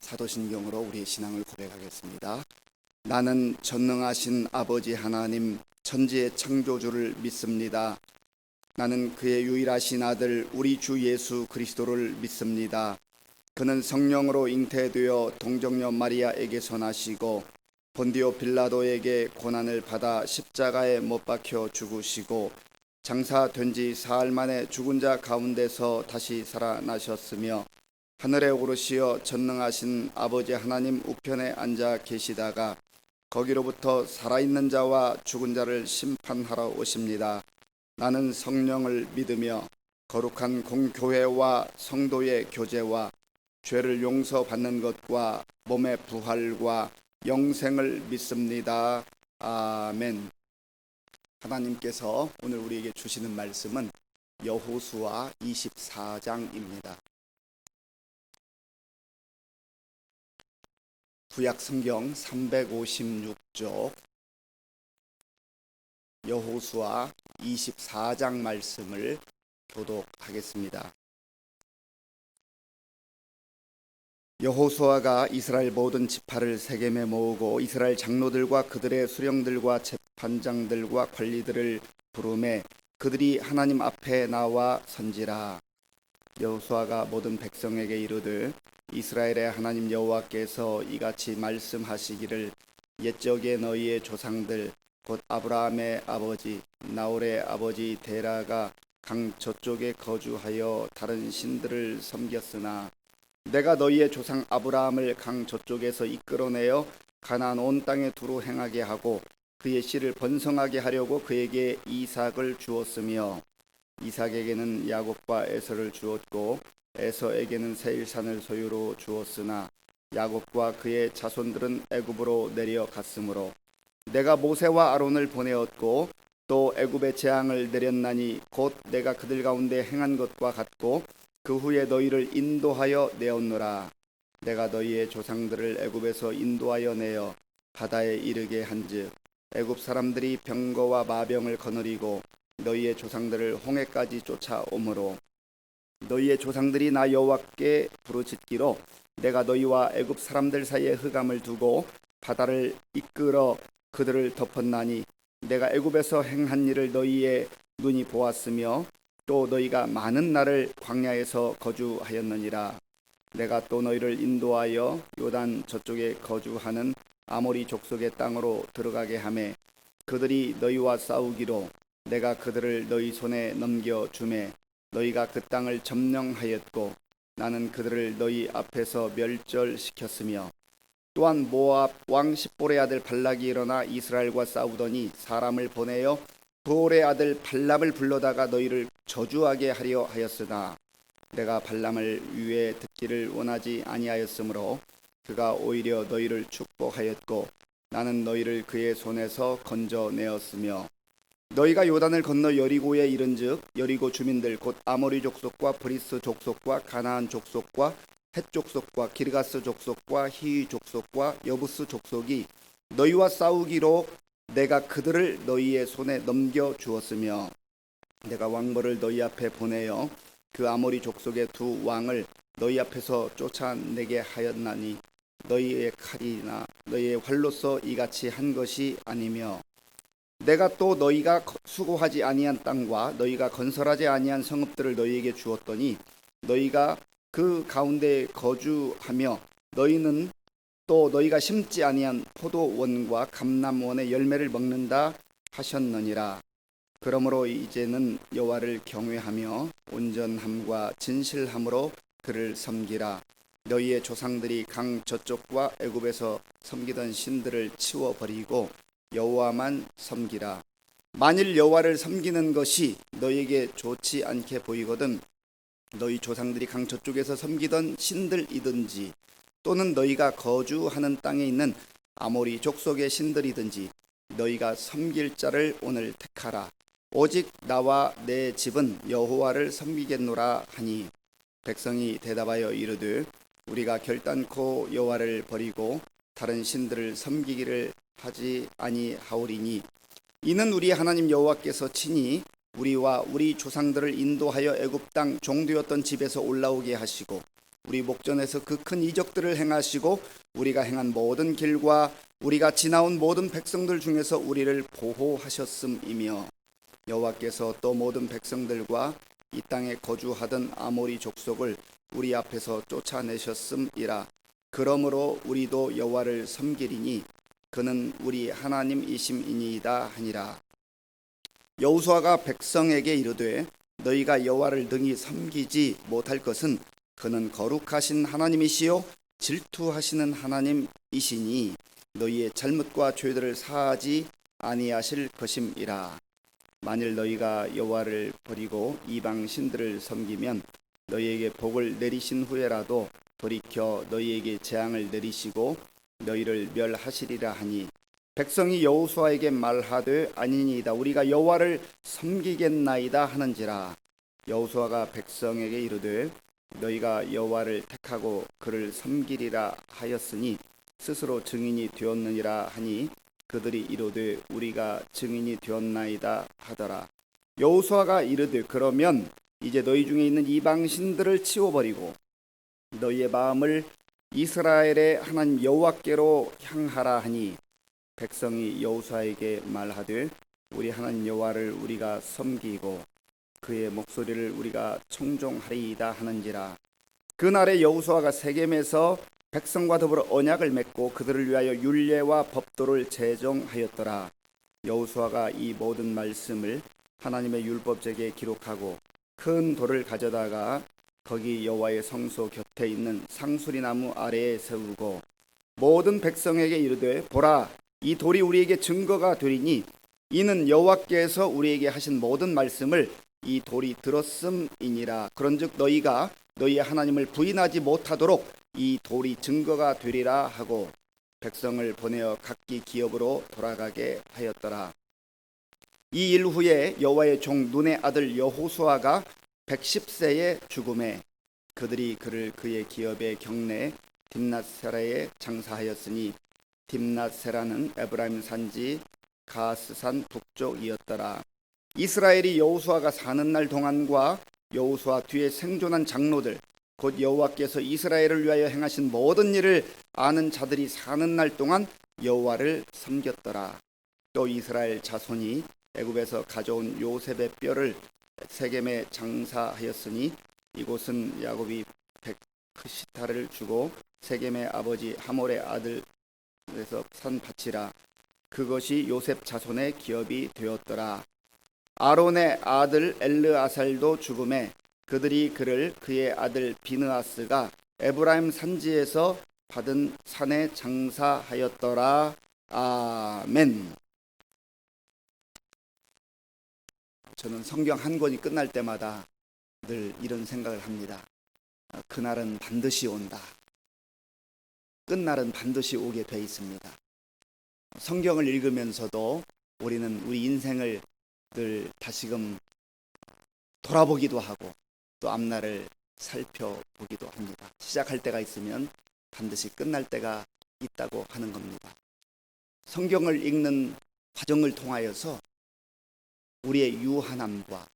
사도신경으로 우리의 신앙을 고백하겠습니다. 나는 전능하신 아버지 하나님 천지의 창조주를 믿습니다. 나는 그의 유일하신 아들 우리 주 예수 그리스도를 믿습니다. 그는 성령으로 잉태되어 동정녀 마리아에게서 나시고 본디오 빌라도에게 고난을 받아 십자가에 못 박혀 죽으시고 장사된 지 사흘 만에 죽은 자 가운데서 다시 살아나셨으며 하늘에 오르시어 전능하신 아버지 하나님 우편에 앉아 계시다가 거기로부터 살아있는 자와 죽은 자를 심판하러 오십니다. 나는 성령을 믿으며 거룩한 공교회와 성도의 교제와 죄를 용서받는 것과 몸의 부활과 영생을 믿습니다. 아멘. 하나님께서 오늘 우리에게 주시는 말씀은 여호수아 24장입니다. 구약 성경 356쪽 여호수아 24장 말씀을 교독하겠습니다. 여호수아가 이스라엘 모든 지파를 세겜에 모으고 이스라엘 장로들과 그들의 수령들과 재판장들과 관리들을 부르매 그들이 하나님 앞에 나와 선지라. 여호수아가 모든 백성에게 이르되 이스라엘의 하나님 여호와께서 이같이 말씀하시기를 옛적에 너희의 조상들 곧 아브라함의 아버지 나홀의 아버지 데라가 강 저쪽에 거주하여 다른 신들을 섬겼으나 내가 너희의 조상 아브라함을 강 저쪽에서 이끌어내어 가나안 온 땅에 두루 행하게 하고 그의 씨를 번성하게 하려고 그에게 이삭을 주었으며 이삭에게는 야곱과 에서를 주었고 에서에게는 세일산을 소유로 주었으나 야곱과 그의 자손들은 애굽으로 내려갔으므로 내가 모세와 아론을 보내었고 또 애굽의 재앙을 내렸나니 곧 내가 그들 가운데 행한 것과 같고 그 후에 너희를 인도하여 내었노라. 내가 너희의 조상들을 애굽에서 인도하여 내어 바다에 이르게 한즉 애굽 사람들이 병거와 마병을 거느리고 너희의 조상들을 홍해까지 쫓아오므로 너희의 조상들이 나 여호와께 부르짖기로 내가 너희와 애굽 사람들 사이에 흑암을 두고 바다를 이끌어 그들을 덮었나니 내가 애굽에서 행한 일을 너희의 눈이 보았으며 또 너희가 많은 날을 광야에서 거주하였느니라. 내가 또 너희를 인도하여 요단 저쪽에 거주하는 아모리 족속의 땅으로 들어가게 하매 그들이 너희와 싸우기로 내가 그들을 너희 손에 넘겨주매 너희가 그 땅을 점령하였고 나는 그들을 너희 앞에서 멸절시켰으며 또한 모압 왕 십볼의 아들 발락이 일어나 이스라엘과 싸우더니 사람을 보내어 부올의 아들 발람을 불러다가 너희를 저주하게 하려 하였으나 내가 발람을 위에 듣기를 원하지 아니하였으므로 그가 오히려 너희를 축복하였고 나는 너희를 그의 손에서 건져내었으며 너희가 요단을 건너 여리고에 이른즉 여리고 주민들 곧 아모리 족속과 브리스 족속과 가나안 족속과 헷 족속과 기르가스 족속과 히위 족속과 여부스 족속이 너희와 싸우기로 내가 그들을 너희의 손에 넘겨 주었으며 내가 왕벌을 너희 앞에 보내어 그 아모리 족속의 두 왕을 너희 앞에서 쫓아내게 하였나니 너희의 칼이나 너희의 활로서 이같이 한 것이 아니며 내가 또 너희가 수고하지 아니한 땅과 너희가 건설하지 아니한 성읍들을 너희에게 주었더니 너희가 그 가운데 거주하며 너희는 또 너희가 심지 아니한 포도원과 감람원의 열매를 먹는다 하셨느니라. 그러므로 이제는 여호와를 경외하며 온전함과 진실함으로 그를 섬기라. 너희의 조상들이 강 저쪽과 애굽에서 섬기던 신들을 치워버리고 여호와만 섬기라. 만일 여호와를 섬기는 것이 너희에게 좋지 않게 보이거든 너희 조상들이 강 저쪽에서 섬기던 신들이든지 또는 너희가 거주하는 땅에 있는 아모리 족속의 신들이든지 너희가 섬길 자를 오늘 택하라. 오직 나와 내 집은 여호와를 섬기겠노라 하니 백성이 대답하여 이르되 우리가 결단코 여호와를 버리고 다른 신들을 섬기기를 하지 아니하오리니 이는 우리 하나님 여호와께서 친히 우리와 우리 조상들을 인도하여 애굽 땅 종되었던 집에서 올라오게 하시고 우리 목전에서 그 큰 이적들을 행하시고 우리가 행한 모든 길과 우리가 지나온 모든 백성들 중에서 우리를 보호하셨음이며 여호와께서 또 모든 백성들과 이 땅에 거주하던 아모리 족속을 우리 앞에서 쫓아내셨음이라. 그러므로 우리도 여호와를 섬기리니 그는 우리 하나님이심이니이다 하니라. 여호수아가 백성에게 이르되 너희가 여호와를 능히 섬기지 못할 것은 그는 거룩하신 하나님이시요 질투하시는 하나님이시니 너희의 잘못과 죄들을 사하지 아니하실 것임이라. 만일 너희가 여호와를 버리고 이방 신들을 섬기면 너희에게 복을 내리신 후에라도 돌이켜 너희에게 재앙을 내리시고 너희를 멸하시리라 하니 백성이 여호수아에게 말하되 아니니이다 우리가 여호와를 섬기겠나이다 하는지라. 여호수아가 백성에게 이르되 너희가 여호와를 택하고 그를 섬기리라 하였으니 스스로 증인이 되었느니라 하니 그들이 이르되 우리가 증인이 되었나이다 하더라. 여호수아가 이르되 그러면 이제 너희 중에 있는 이방 신들을 치워버리고 너희의 마음을 이스라엘의 하나님 여호와께로 향하라 하니 백성이 여호수아에게 말하되 우리 하나님 여호와를 우리가 섬기고 그의 목소리를 우리가 청종하리이다 하는지라. 그날에 여호수아가 세겜에서 백성과 더불어 언약을 맺고 그들을 위하여 율례와 법도를 제정하였더라. 여호수아가 이 모든 말씀을 하나님의 율법책에 기록하고 큰 돌을 가져다가 거기 여호와의 성소 곁에 있는 상수리 나무 아래에 세우고 모든 백성에게 이르되 보라 이 돌이 우리에게 증거가 되리니 이는 여호와께서 우리에게 하신 모든 말씀을 이 돌이 들었음이니라. 그런즉 너희가 너희의 하나님을 부인하지 못하도록 이 돌이 증거가 되리라 하고 백성을 보내어 각기 기업으로 돌아가게 하였더라. 이 일 후에 여호와의 종 눈의 아들 여호수아가 110세에 죽음에 그들이 그를 그의 기업의 경내 딥낫세라에 장사하였으니 딥낫세라는 에브라임 산지 가스산 북쪽이었더라. 이스라엘이 여호수아가 사는 날 동안과 여호수아 뒤에 생존한 장로들 곧 여호와께서 이스라엘을 위하여 행하신 모든 일을 아는 자들이 사는 날 동안 여호와를 섬겼더라. 또 이스라엘 자손이 애굽에서 가져온 요셉의 뼈를 세겜에 장사하였으니 이곳은 야곱이 백크시타를 주고 세겜의 아버지 하몰의 아들에서 산 밭이라. 그것이 요셉 자손의 기업이 되었더라. 아론의 아들 엘르아살도 죽음에 그들이 그를 그의 아들 비느하스가 에브라임 산지에서 받은 산에 장사하였더라. 아멘. 저는 성경 한 권이 끝날 때마다 늘 이런 생각을 합니다. 그날은 반드시 온다. 끝날은 반드시 오게 돼 있습니다. 성경을 읽으면서도 우리는 우리 인생을 늘 다시금 돌아보기도 하고 또 앞날을 살펴보기도 합니다. 시작할 때가 있으면 반드시 끝날 때가 있다고 하는 겁니다. 성경을 읽는 과정을 통하여서 우리의 유한함과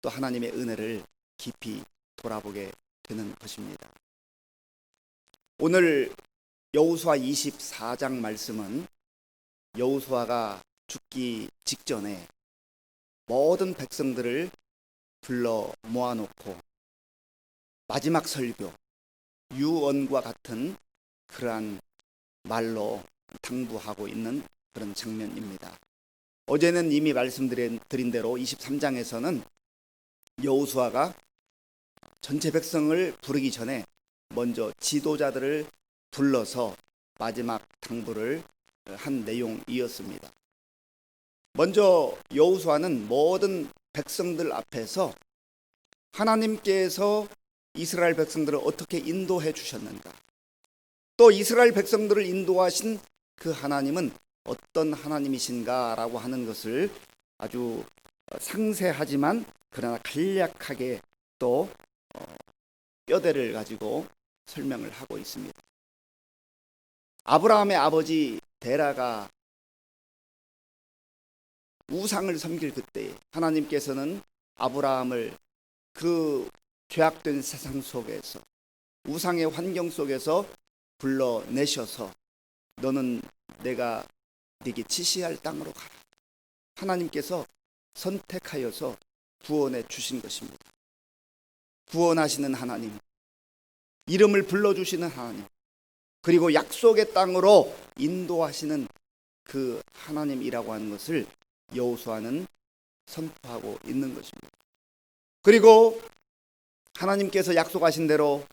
또 하나님의 은혜를 깊이 돌아보게 되는 것입니다. 오늘 여호수아 24장 말씀은 여호수아가 죽기 직전에 모든 백성들을 불러 모아놓고 마지막 설교, 유언과 같은 그러한 말로 당부하고 있는 그런 장면입니다. 어제는 이미 말씀드린 대로 23장에서는 여호수아가 전체 백성을 부르기 전에 먼저 지도자들을 불러서 마지막 당부를 한 내용이었습니다. 먼저 여호수아는 모든 백성들 앞에서 하나님께서 이스라엘 백성들을 어떻게 인도해 주셨는가, 또 이스라엘 백성들을 인도하신 그 하나님은 어떤 하나님이신가라고 하는 것을 아주 상세하지만 그러나 간략하게 또 뼈대를 가지고 설명을 하고 있습니다. 아브라함의 아버지 데라가 우상을 섬길 그때 하나님께서는 아브라함을 그 죄악된 세상 속에서 우상의 환경 속에서 불러내셔서 너는 내가 네게 지시할 땅으로 가라. 하나님께서 선택하여서 구원해 주신 것입니다. 구원하시는 하나님, 이름을 불러주시는 하나님, 그리고 약속의 땅으로 인도하시는 그 하나님이라고 하는 것을 여호수아는 선포하고 있는 것입니다. 그리고 하나님께서 약속하신 대로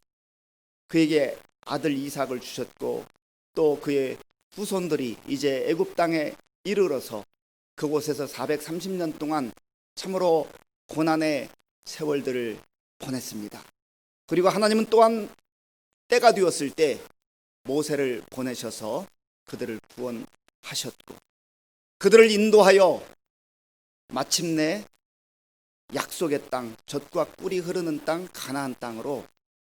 그에게 아들 이삭을 주셨고 또 그의 후손들이 이제 애굽 땅에 이르러서 그곳에서 430년 동안 참으로 고난의 세월들을 보냈습니다. 그리고 하나님은 또한 때가 되었을 때 모세를 보내셔서 그들을 구원하셨고 그들을 인도하여 마침내 약속의 땅, 젖과 꿀이 흐르는 땅 가나안 땅으로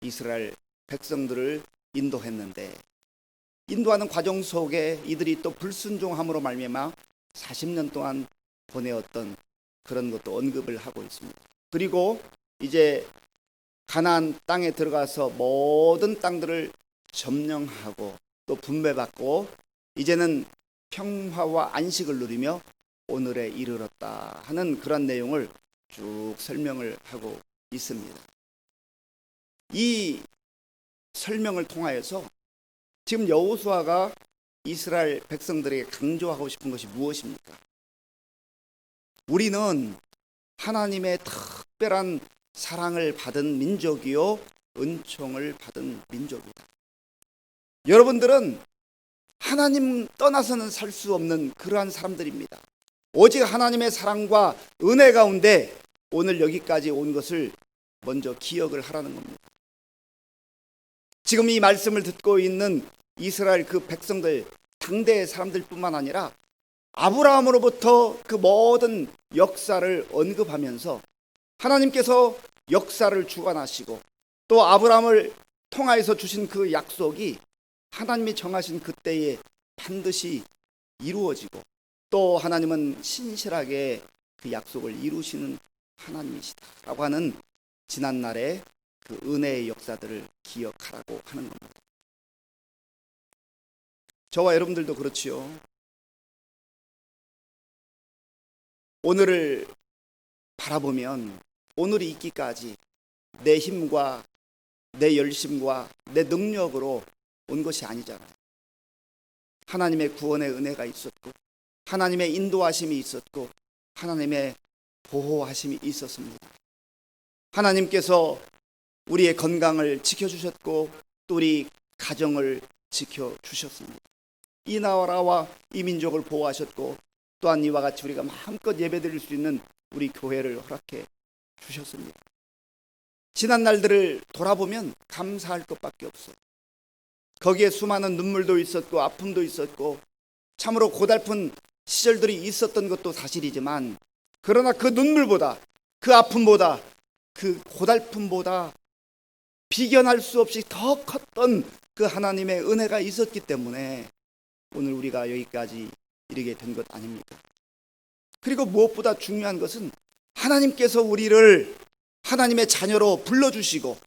이스라엘 백성들을 인도했는데 인도하는 과정 속에 이들이 또 불순종함으로 말미암아 40년 동안 보내었던 그런 것도 언급을 하고 있습니다. 그리고 이제 가나안 땅에 들어가서 모든 땅들을 점령하고 또 분배받고 이제는 평화와 안식을 누리며 오늘에 이르렀다 하는 그런 내용을 쭉 설명을 하고 있습니다. 이 설명을 통하여서 지금 여호수아가 이스라엘 백성들에게 강조하고 싶은 것이 무엇입니까? 우리는 하나님의 특별한 사랑을 받은 민족이요 은총을 받은 민족이다. 여러분들은 하나님 떠나서는 살 수 없는 그러한 사람들입니다. 오직 하나님의 사랑과 은혜 가운데 오늘 여기까지 온 것을 먼저 기억을 하라는 겁니다. 지금 이 말씀을 듣고 있는 이스라엘 그 백성들, 당대의 사람들뿐만 아니라 아브라함으로부터 그 모든 역사를 언급하면서 하나님께서 역사를 주관하시고 또 아브라함을 통하여서 주신 그 약속이 하나님이 정하신 그때에 반드시 이루어지고 또 하나님은 신실하게 그 약속을 이루시는 하나님이시다라고 하는 지난날의 그 은혜의 역사들을 기억하라고 하는 겁니다. 저와 여러분들도 그렇지요. 오늘을 바라보면 오늘이 있기까지 내 힘과 내 열심과 내 능력으로 온 것이 아니잖아요. 하나님의 구원의 은혜가 있었고 하나님의 인도하심이 있었고 하나님의 보호하심이 있었습니다. 하나님께서 우리의 건강을 지켜주셨고 또 우리 가정을 지켜주셨습니다. 이 나라와 이 민족을 보호하셨고 또한 이와 같이 우리가 마음껏 예배드릴 수 있는 우리 교회를 허락해 주셨습니다. 지난 날들을 돌아보면 감사할 것밖에 없어요. 거기에 수많은 눈물도 있었고 아픔도 있었고 참으로 고달픈 시절들이 있었던 것도 사실이지만 그러나 그 눈물보다 그 아픔보다 그 고달픔보다 비견할 수 없이 더 컸던 그 하나님의 은혜가 있었기 때문에 오늘 우리가 여기까지 이르게 된 것 아닙니까? 그리고 무엇보다 중요한 것은 하나님께서 우리를 하나님의 자녀로 불러주시고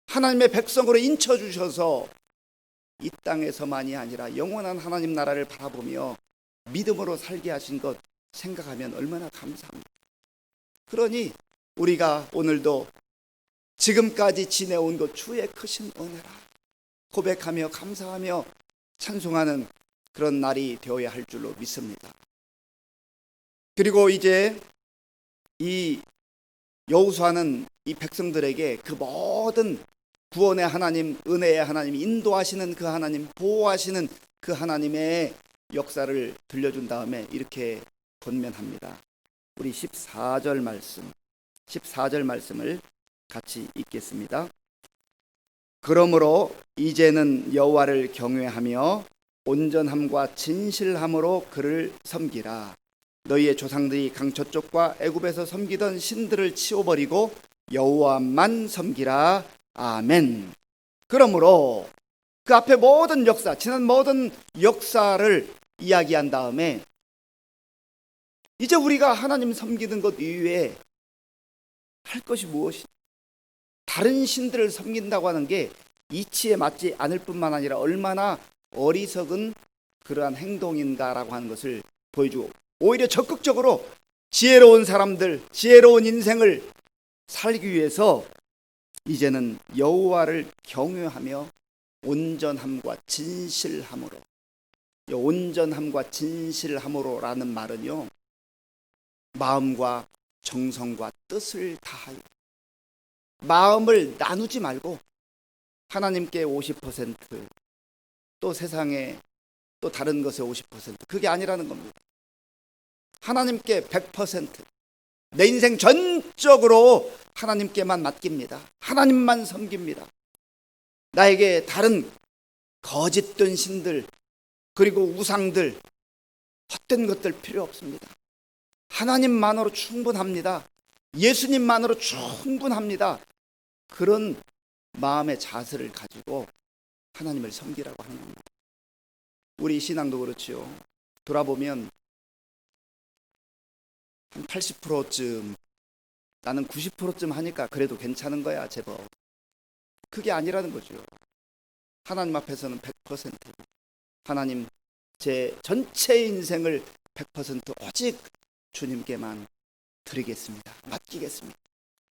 하나님의 백성으로 인쳐주셔서 이 땅에서만이 아니라 영원한 하나님 나라를 바라보며 믿음으로 살게 하신 것 생각하면 얼마나 감사합니다. 그러니 우리가 오늘도 지금까지 지내온 것 주의 크신 은혜라 고백하며 감사하며 찬송하는 그런 날이 되어야 할 줄로 믿습니다. 그리고 이제 이 여호수아는 이 백성들에게 그 모든 구원의 하나님, 은혜의 하나님, 인도하시는 그 하나님, 보호하시는 그 하나님의 역사를 들려준 다음에 이렇게 권면합니다. 우리 14절 말씀을 같이 읽겠습니다. 그러므로 이제는 여호와를 경외하며 온전함과 진실함으로 그를 섬기라. 너희의 조상들이 강 저쪽과 애굽에서 섬기던 신들을 치워버리고 여호와만 섬기라. 아멘. 그러므로 그 앞에 모든 역사, 지난 모든 역사를 이야기한 다음에 이제 우리가 하나님 섬기는 것 이외에 할 것이 무엇이? 다른 신들을 섬긴다고 하는 게 이치에 맞지 않을 뿐만 아니라 얼마나 어리석은 그러한 행동인가라고 하는 것을 보여주고, 오히려 적극적으로 지혜로운 사람들, 지혜로운 인생을 살기 위해서 이제는 여호와를 경외하며 온전함과 진실함으로, 온전함과 진실함으로라는 말은요, 마음과 정성과 뜻을 다하여, 마음을 나누지 말고 하나님께 50%, 또 세상에 또 다른 것에 50%, 그게 아니라는 겁니다. 하나님께 100%, 내 인생 전적으로 하나님께만 맡깁니다. 하나님만 섬깁니다. 나에게 다른 거짓된 신들, 그리고 우상들, 헛된 것들 필요 없습니다. 하나님만으로 충분합니다. 예수님만으로 충분합니다. 그런 마음의 자세를 가지고 하나님을 섬기라고 하는 겁니다. 우리 신앙도 그렇지요. 돌아보면 한 80%쯤, 나는 90%쯤 하니까 그래도 괜찮은 거야 제법. 그게 아니라는 거죠. 하나님 앞에서는 100%, 하나님 제 전체 인생을 100% 오직 주님께만 드리겠습니다. 맡기겠습니다.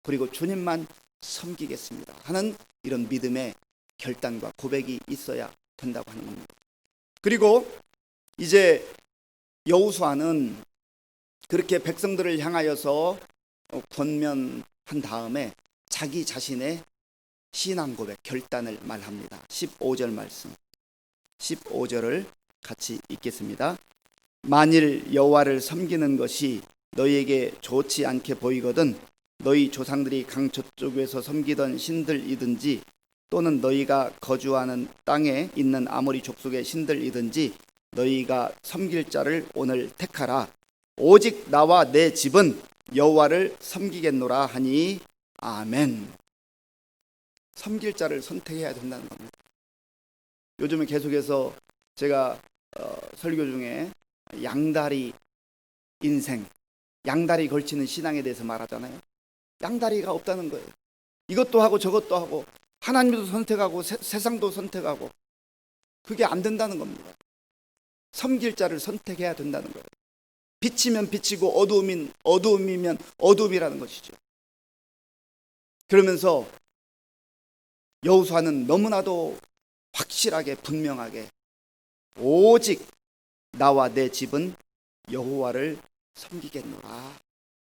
그리고 주님만 섬기겠습니다 하는 이런 믿음의 결단과 고백이 있어야 된다고 하는 겁니다. 그리고 이제 여호수아는 그렇게 백성들을 향하여서 권면한 다음에 자기 자신의 신앙 고백, 결단을 말합니다. 15절 말씀, 15절을 같이 읽겠습니다. 만일 여호와를 섬기는 것이 너희에게 좋지 않게 보이거든 너희 조상들이 강 저쪽에서 섬기던 신들이든지 또는 너희가 거주하는 땅에 있는 아모리 족속의 신들이든지 너희가 섬길 자를 오늘 택하라. 오직 나와 내 집은 여호와를 섬기겠노라 하니 아멘. 섬길 자를 선택해야 된다는 겁니다. 요즘에 계속해서 제가 설교 중에 양다리 인생, 양다리 걸치는 신앙에 대해서 말하잖아요. 양다리가 없다는 거예요. 이것도 하고 저것도 하고 하나님도 선택하고 세상도 선택하고, 그게 안 된다는 겁니다. 섬길 자를 선택해야 된다는 거예요. 빛이면 빛이고 어두움이면 어두움이라는 것이죠. 그러면서 여호수아는 너무나도 확실하게 분명하게 오직 나와 내 집은 여호와를 섬기겠노라.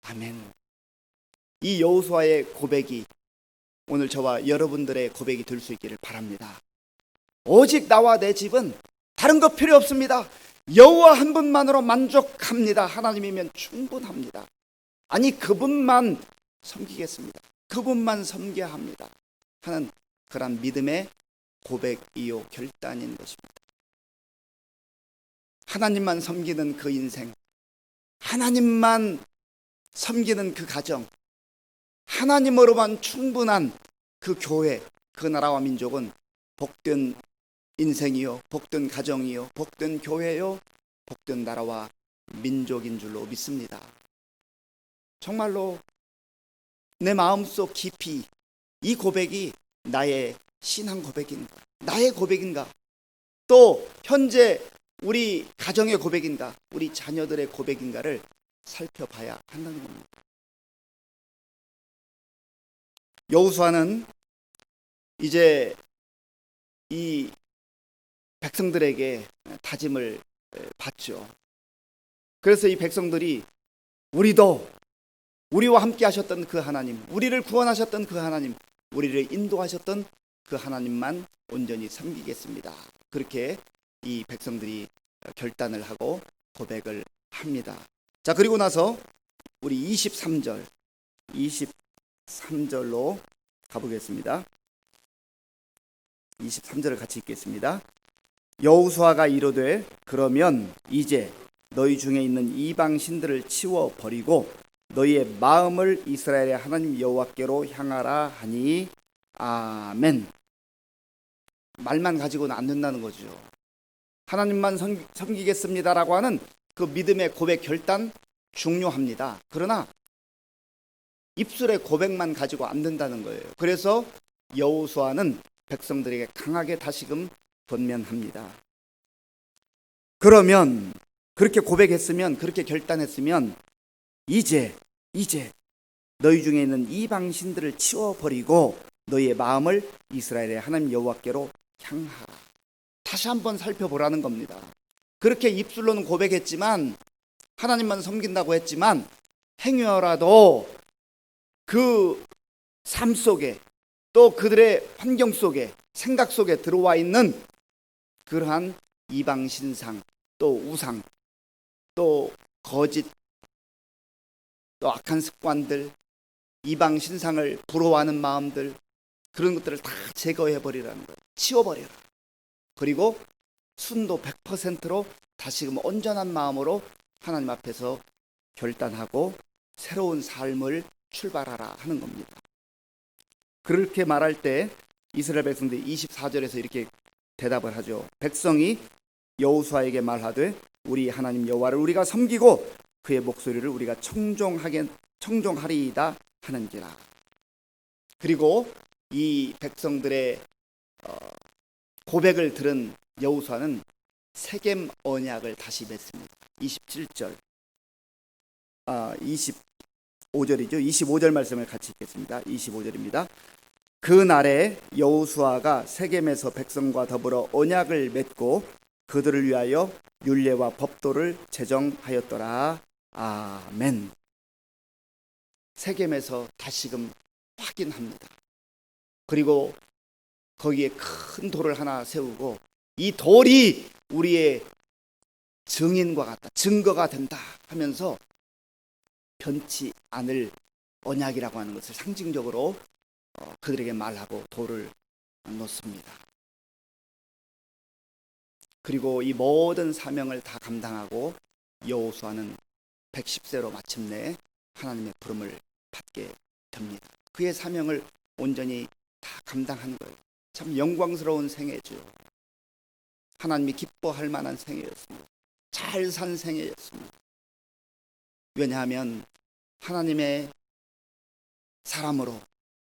아멘. 이 여호수아의 고백이 오늘 저와 여러분들의 고백이 될 수 있기를 바랍니다. 오직 나와 내 집은 다른 거 필요 없습니다. 여호와 한 분만으로 만족합니다. 하나님이면 충분합니다. 아니 그분만 섬기겠습니다. 그분만 섬겨야 합니다 하는 그런 믿음의 고백이요 결단인 것입니다. 하나님만 섬기는 그 인생, 하나님만 섬기는 그 가정, 하나님으로만 충분한 그 교회, 그 나라와 민족은 복된 인생이요, 복된 가정이요, 복된 교회요, 복된 나라와 민족인 줄로 믿습니다. 정말로 내 마음속 깊이 이 고백이 나의 신앙 고백인가, 나의 고백인가, 또 현재 우리 가정의 고백인가, 우리 자녀들의 고백인가를 살펴봐야 한다는 겁니다. 여호수아는 이제 이 백성들에게 다짐을 받죠. 그래서 이 백성들이 우리와 함께 하셨던 그 하나님, 우리를 구원하셨던 그 하나님, 우리를 인도하셨던 그 하나님만 온전히 섬기겠습니다. 그렇게 이 백성들이 결단을 하고 고백을 합니다. 자, 그리고 나서 우리 23절로 가보겠습니다. 23절을 같이 읽겠습니다. 여호수아가 이르되 그러면 이제 너희 중에 있는 이방 신들을 치워 버리고 너희의 마음을 이스라엘의 하나님 여호와께로 향하라 하니 아멘. 말만 가지고는 안 된다는 거죠. 하나님만 섬기겠습니다라고 하는 그 믿음의 고백 결단 중요합니다. 그러나 입술의 고백만 가지고 안 된다는 거예요. 그래서 여호수아는 백성들에게 강하게 다시금 권면합니다. 그러면 그렇게 고백했으면, 그렇게 결단했으면 이제 너희 중에 있는 이방 신들을 치워버리고 너희의 마음을 이스라엘의 하나님 여호와께로 향하라. 다시 한번 살펴보라는 겁니다. 그렇게 입술로는 고백했지만, 하나님만 섬긴다고 했지만, 행여라도 그 삶 속에, 또 그들의 환경 속에, 생각 속에 들어와 있는 그러한 이방 신상, 또 우상, 또 거짓, 또 악한 습관들, 이방 신상을 부러워하는 마음들, 그런 것들을 다 제거해버리라는 거예요. 치워버려라. 그리고 순도 100%로 다시금 온전한 마음으로 하나님 앞에서 결단하고 새로운 삶을 출발하라 하는 겁니다. 그렇게 말할 때 이스라엘 백성들이 24절에서 이렇게 대답을 하죠. 백성이 여호수아에게 말하되 우리 하나님 여호와를 우리가 섬기고 그의 목소리를 우리가 청종하리이다 하는지라. 그리고 이 백성들의 고백을 들은 여호수아는 세겜 언약을 다시 맺습니다. 27절, 25절이죠. 25절 말씀을 같이 읽겠습니다. 25절입니다. 그날에 여호수아가 세겜에서 백성과 더불어 언약을 맺고 그들을 위하여 율례와 법도를 제정하였더라. 아멘. 세겜에서 다시금 확인합니다. 그리고 거기에 큰 돌을 하나 세우고 이 돌이 우리의 증인과 같다, 증거가 된다 하면서 변치 않을 언약이라고 하는 것을 상징적으로 그들에게 말하고 돌을 놓습니다. 그리고 이 모든 사명을 다 감당하고 여호수아는 110세로 마침내 하나님의 부름을 받게 됩니다. 그의 사명을 온전히 다 감당한 거예요. 참 영광스러운 생애죠. 하나님이 기뻐할 만한 생애였습니다. 잘 산 생애였습니다. 왜냐하면 하나님의 사람으로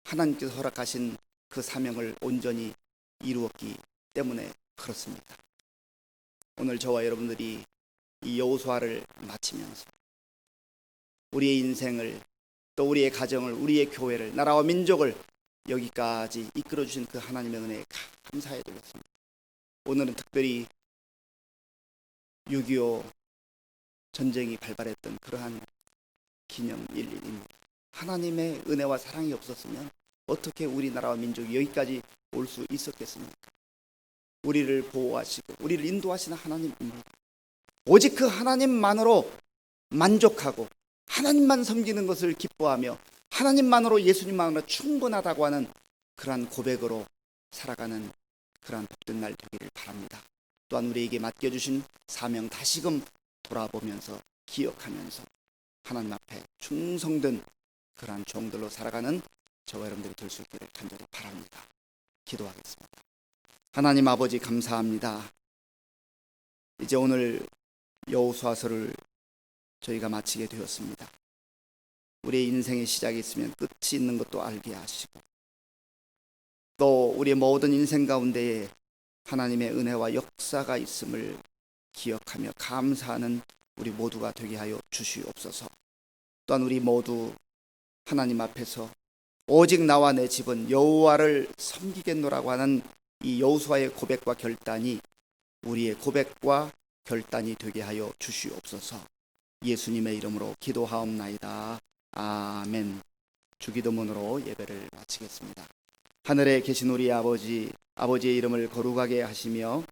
하나님께서 허락하신 그 사명을 온전히 이루었기 때문에 그렇습니다. 오늘 저와 여러분들이 이 여호수아를 마치면서 우리의 인생을, 또 우리의 가정을, 우리의 교회를, 나라와 민족을 여기까지 이끌어주신 그 하나님의 은혜에 감사해 드렸습니다. 오늘은 특별히 6.25 전쟁이 발발했던 그러한 기념일입니다. 하나님의 은혜와 사랑이 없었으면 어떻게 우리나라와 민족이 여기까지 올 수 있었겠습니까? 우리를 보호하시고 우리를 인도하시는 하나님입니다. 오직 그 하나님만으로 만족하고 하나님만 섬기는 것을 기뻐하며 하나님만으로, 예수님만으로 충분하다고 하는 그러한 고백으로 살아가는 그러한 복된 날 되기를 바랍니다. 또한 우리에게 맡겨주신 사명 다시금 돌아보면서 기억하면서 하나님 앞에 충성된 그러한 종들로 살아가는 저와 여러분들이 될 수 있기를 간절히 바랍니다. 기도하겠습니다. 하나님 아버지 감사합니다. 이제 오늘 여호수아서를 저희가 마치게 되었습니다. 우리의 인생의 시작이 있으면 끝이 있는 것도 알게 하시고, 또 우리의 모든 인생 가운데에 하나님의 은혜와 역사가 있음을 기억하며 감사하는 우리 모두가 되게 하여 주시옵소서. 또한 우리 모두 하나님 앞에서 오직 나와 내 집은 여호와를 섬기겠노라고 하는 이 여호수아의 고백과 결단이 우리의 고백과 결단이 되게 하여 주시옵소서. 예수님의 이름으로 기도하옵나이다. 아멘. 주기도문으로 예배를 마치겠습니다. 하늘에 계신 우리 아버지, 아버지의 이름을 거룩하게 하시며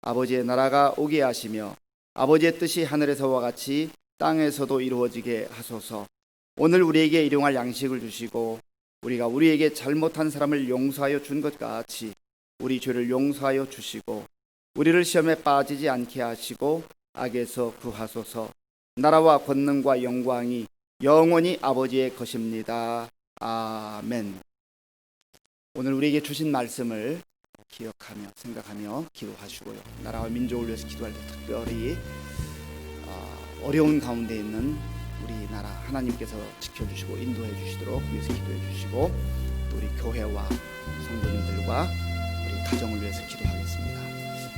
아버지의 나라가 오게 하시며 아버지의 뜻이 하늘에서와 같이 땅에서도 이루어지게 하소서. 오늘 우리에게 일용할 양식을 주시고 우리가 우리에게 잘못한 사람을 용서하여 준 것 같이 우리 죄를 용서하여 주시고 우리를 시험에 빠지지 않게 하시고 악에서 구하소서. 나라와 권능과 영광이 영원히 아버지의 것입니다. 아멘. 오늘 우리에게 주신 말씀을 기억하며 생각하며 기도하시고요. 나라와 민족을 위해서 기도할 때 특별히 어려운 가운데 있는 우리나라 하나님께서 지켜주시고 인도해 주시도록 위해서 기도해 주시고, 또 우리 교회와 성도님들과 가정을 위해서 기도하겠습니다.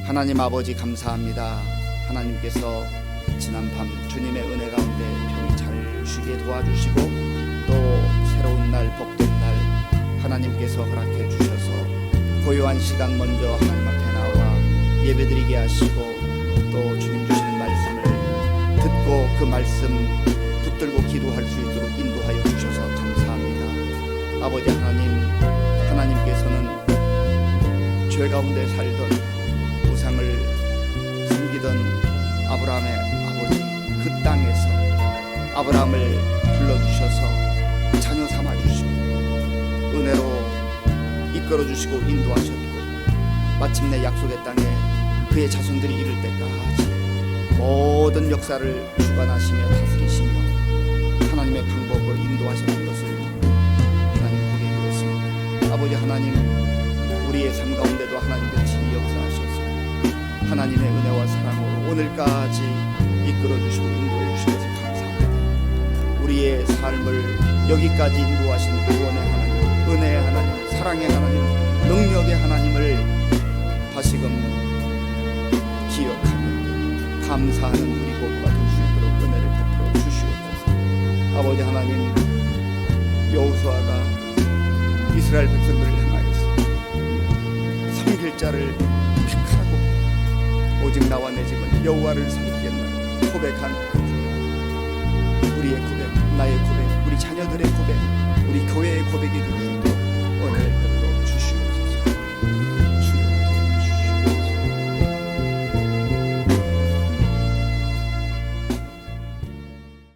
하나님 아버지 감사합니다. 하나님께서 지난밤 주님의 은혜 가운데 편히 잘 쉬게 도와주시고 또 새로운 날 복된 날 하나님께서 허락해 주셔서 고요한 시간 먼저 하나님 앞에 나와 예배드리게 하시고 또 주님 주시는 말씀을 듣고 그 말씀 붙들고 기도할 수 있도록 인도하여 주셔서 감사합니다. 아버지 하나님께서는 죄 가운데 살던 우상을 섬기던 아브라함의 아버지 그 땅에서 아브라함을 불러주셔서 자녀 삼아주시고 은혜로 이끌어주시고 인도하셨고 마침내 약속의 땅에 그의 자손들이 이를 때까지 모든 역사를 주관하시며 다스리시며 하나님의 방법으로 인도하시는 것을 하나님 보게 되었습니다. 아버지 하나님 우리의 삶 가운데도 하나님께서 친히 역사하셔서 하나님의 은혜와 사랑으로 오늘까지 이끌어주시고 인도해주셔서 감사합니다. 우리의 삶을 여기까지 인도하신 구원의 하나님, 은혜의 하나님, 사랑의 하나님, 능력의 하나님을 다시금 기억하며 감사하는 우리 모두가 될 수 있도록 은혜를 베풀어 주시옵소서. 아버지 하나님, 여호수아가 이스라엘 백성들을 향하여서 섬길 자를 택하라고 오직 나와 내 집은 여호와를 섬기겠노라 고백한 그 고백, 우리의 고백, 나의 고백, 우리 자녀들의 고백, 우리 교회의 고백이 될 수